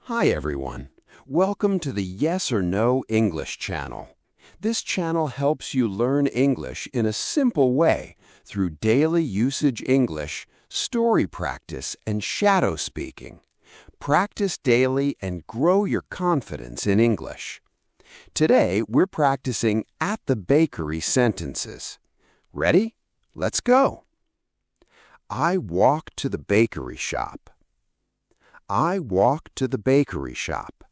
Hi everyone. Welcome to the Yes or No English channel. This channel helps you learn English in a simple way through daily usage English, story practice, and shadow speaking. Practice daily and grow your confidence in English. Today, we're practicing at the bakery sentences. Ready? Let's go. I walk to the bakery shop. I walk to the bakery shop.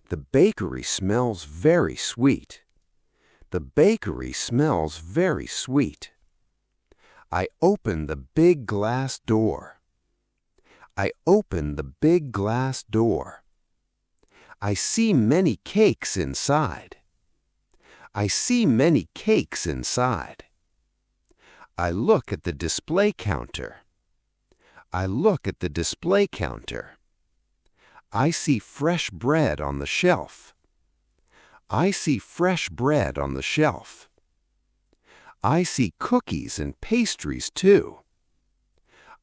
The bakery smells very sweet. The bakery smells very sweet. I open the big glass door. I open the big glass door. I see many cakes inside. I see many cakes inside. I look at the display counter. I look at the display counter. I see fresh bread on the shelf. I see fresh bread on the shelf. I see cookies and pastries too.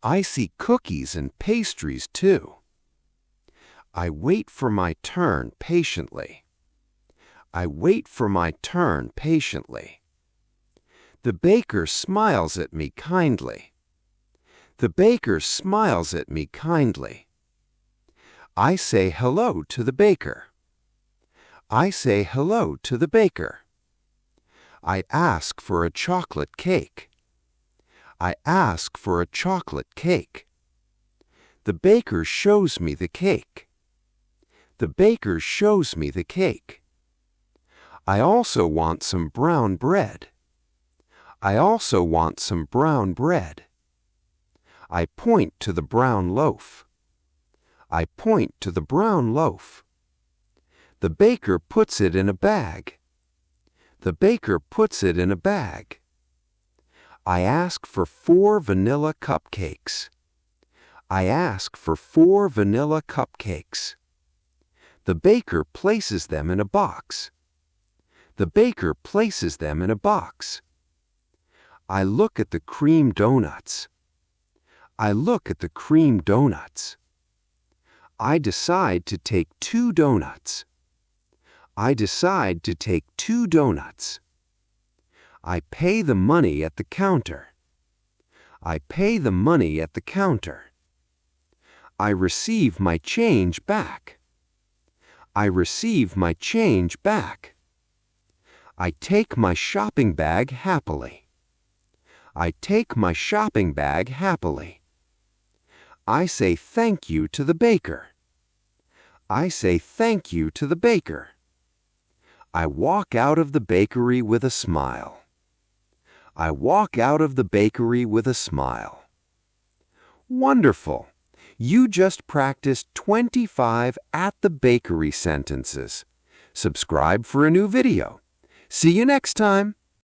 I see cookies and pastries too. I wait for my turn patiently. I wait for my turn patiently. The baker smiles at me kindly. The baker smiles at me kindly. I say hello to the baker. I say hello to the baker. I ask for a chocolate cake. I ask for a chocolate cake. The baker shows me the cake. The baker shows me the cake. I also want some brown bread. I also want some brown bread. I point to the brown loaf. I point to the brown loaf. The baker puts it in a bag. The baker puts it in a bag. I ask for 4 vanilla cupcakes. I ask for 4 vanilla cupcakes. The baker places them in a box. The baker places them in a box. I look at the cream donuts. I look at the cream donuts. I decide to take 2 donuts. I decide to take 2 donuts. I pay the money at the counter. I pay the money at the counter. I receive my change back. I receive my change back. I take my shopping bag happily. I take my shopping bag happily. I say thank you to the baker. I say thank you to the baker. I walk out of the bakery with a smile. I walk out of the bakery with a smile. Wonderful! You just practiced 25 at the bakery sentences. Subscribe for a new video. See you next time!